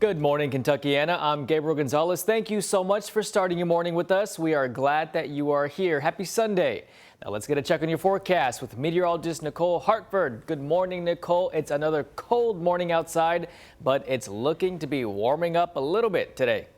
Good morning, Kentuckiana. I'm Gabriel Gonzalez. Thank you so much for starting your morning with us. We are glad that you are here. Happy Sunday. Now let's get a check on your forecast with meteorologist Nicole Hartford. Good morning, Nicole. It's another cold morning outside, but it's looking to be warming up a little bit today.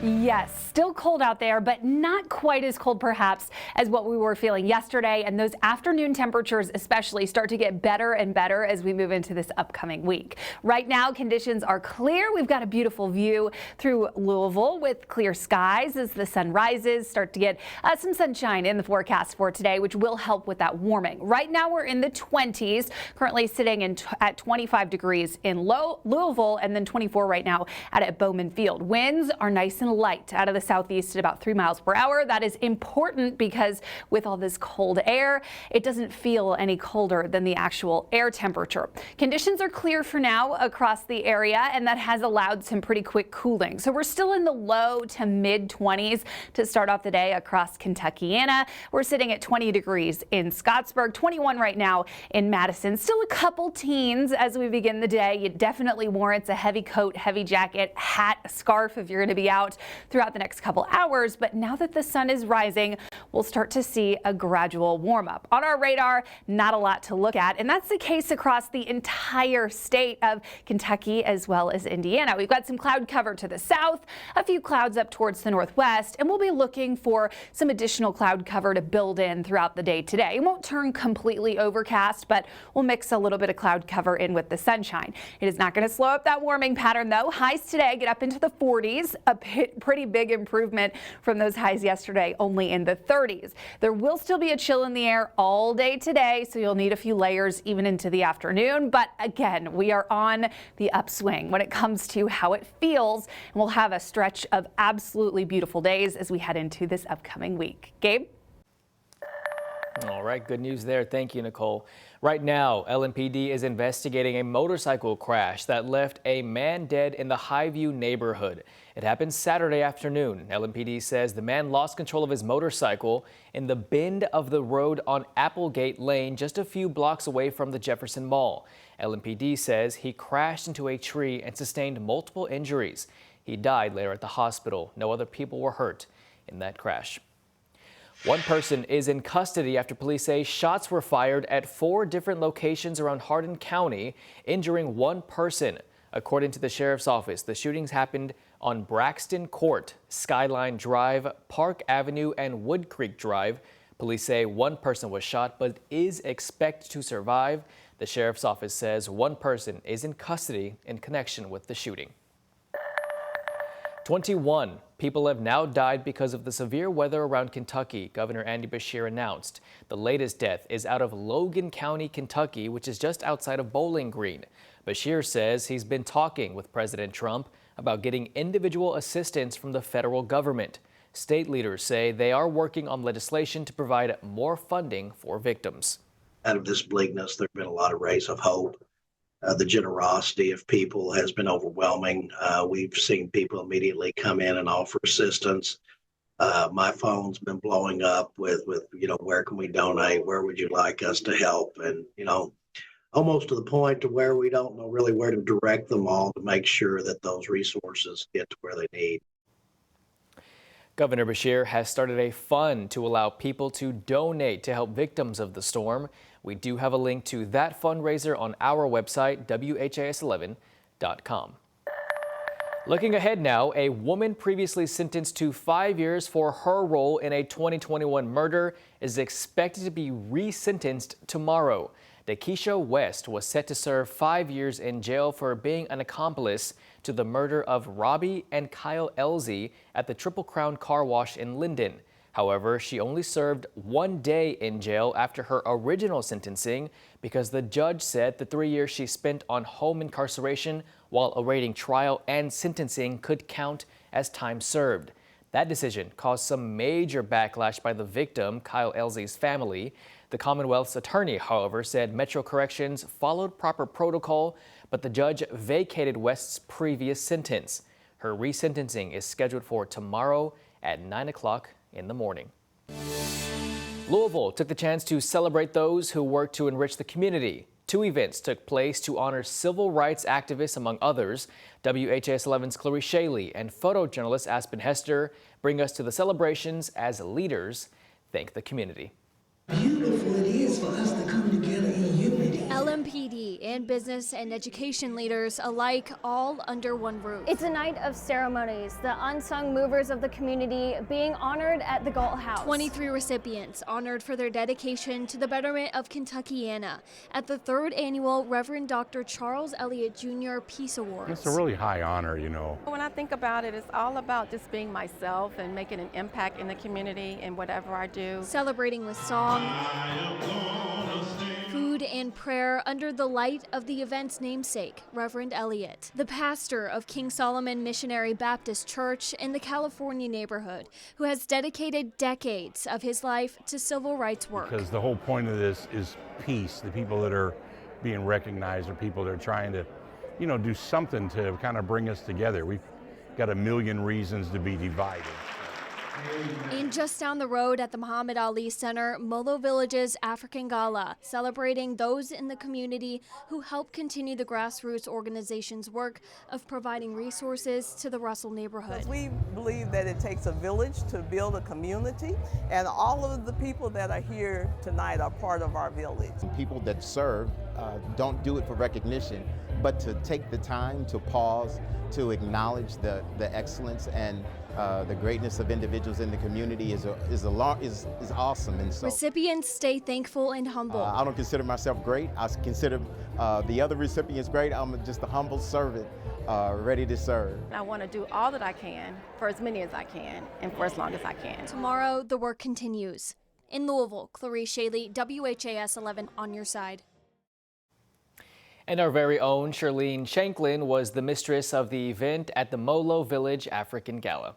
Yes, still cold out there, but not quite as cold perhaps as what we were feeling yesterday. And those afternoon temperatures especially start to get better and better as we move into this upcoming week. Right now, conditions are clear. We've got a beautiful view through Louisville with clear skies as the sun rises. Start to get some sunshine in the forecast for today, which will help with that warming. Right now, we're in the 20s, currently sitting at 25 degrees in Louisville, and then 24 right now at Bowman Field. Winds are nice and light out of the southeast at about 3 miles per hour. That is important because with all this cold air, it doesn't feel any colder than the actual air temperature. Conditions are clear for now across the area, and that has allowed some pretty quick cooling. So we're still in the low to mid 20s to start off the day across Kentuckiana. We're sitting at 20 degrees in Scottsburg, 21 right now in Madison. Still a couple teens as we begin the day. It definitely warrants a heavy coat, heavy jacket, hat, scarf if you're going to be out throughout the next couple hours. But now that the sun is rising, we'll start to see a gradual warm up. On our radar, not a lot to look at, and that's the case across the entire state of Kentucky as well as Indiana. We've got some cloud cover to the south, a few clouds up towards the northwest, and we'll be looking for some additional cloud cover to build in throughout the day today. It won't turn completely overcast, but we'll mix a little bit of cloud cover in with the sunshine. It is not going to slow up that warming pattern though. Highs today get up into the 40s, a pretty big improvement from those highs yesterday, only in the 30s. There will still be a chill in the air all day today, so you'll need a few layers even into the afternoon. But again, we are on the upswing when it comes to how it feels, and we'll have a stretch of absolutely beautiful days as we head into this upcoming week. Gabe? All right, good news there. Thank you, Nicole. Right now, LMPD is investigating a motorcycle crash that left a man dead in the Highview neighborhood. It happened Saturday afternoon. LMPD says the man lost control of his motorcycle in the bend of the road on Applegate Lane, just a few blocks away from the Jefferson Mall. LMPD says he crashed into a tree and sustained multiple injuries. He died later at the hospital. No other people were hurt in that crash. One person is in custody after police say shots were fired at 4 different locations around Hardin County, injuring one person. According to the sheriff's office, the shootings happened on Braxton Court, Skyline Drive, Park Avenue, and Wood Creek Drive. Police say one person was shot but is expected to survive. The sheriff's office says one person is in custody in connection with the shooting. 21 people have now died because of the severe weather around Kentucky, Governor Andy Beshear announced. The latest death is out of Logan County, Kentucky, which is just outside of Bowling Green. Beshear says he's been talking with President Trump about getting individual assistance from the federal government. State leaders say they are working on legislation to provide more funding for victims. Out of this bleakness, there have been a lot of rays of hope. The generosity of people has been overwhelming. We've seen people immediately come in and offer assistance. My phone's been blowing up with, where can we donate? Where would you like us to help? And, almost to the point to where we don't know really where to direct them all to make sure that those resources get to where they need. Governor Beshear has started a fund to allow people to donate to help victims of the storm. We do have a link to that fundraiser on our website, WHAS11.com. Looking ahead now, a woman previously sentenced to 5 years for her role in a 2021 murder is expected to be resentenced tomorrow. Dakisha West was set to serve 5 years in jail for being an accomplice to the murder of Robbie and Kyle Elzy at the Triple Crown Car Wash in Linden. However, she only served 1 day in jail after her original sentencing because the judge said the 3 years she spent on home incarceration while awaiting trial and sentencing could count as time served. That decision caused some major backlash by the victim, Kyle Elzy's family. The Commonwealth's attorney, however, said Metro Corrections followed proper protocol, but the judge vacated West's previous sentence. Her resentencing is scheduled for tomorrow at 9 o'clock in the morning. Louisville took the chance to celebrate those who work to enrich the community. 2 events took place to honor civil rights activists, among others. WHAS 11's Clarice Shaley and photojournalist Aspen Hester bring us to the celebrations as leaders thank the community. Beautiful it is for us to come together in unity. LMPD and business and education leaders alike, all under one roof. It's a night of ceremonies, the unsung movers of the community being honored at the Galt House. 23 recipients honored for their dedication to the betterment of Kentuckiana at the 3rd annual Reverend Dr. Charles Elliott Jr. Peace Awards. It's a really high honor, you know. When I think about it, it's all about just being myself and making an impact in the community in whatever I do. Celebrating with song, food, and prayer under the light of the event's namesake, Reverend Elliott, the pastor of King Solomon Missionary Baptist Church in the California neighborhood, who has dedicated decades of his life to civil rights work. Because the whole point of this is peace. The people that are being recognized are people that are trying to, you know, do something to kind of bring us together. We've got a million reasons to be divided. And just down the road at the Muhammad Ali Center, Molo Village's African Gala, celebrating those in the community who help continue the grassroots organization's work of providing resources to the Russell neighborhood. We believe that it takes a village to build a community, and all of the people that are here tonight are part of our village. People that serve don't do it for recognition, but to take the time to pause, to acknowledge the excellence and the greatness of individuals in the community is awesome. And so recipients stay thankful and humble. I don't consider myself great. I consider the other recipients great. I'm just a humble servant ready to serve. I want to do all that I can for as many as I can and for as long as I can. Tomorrow, the work continues. In Louisville, Clarice Shaley, WHAS 11 on your side. And our very own Charlene Shanklin was the mistress of the event at the Molo Village African Gala.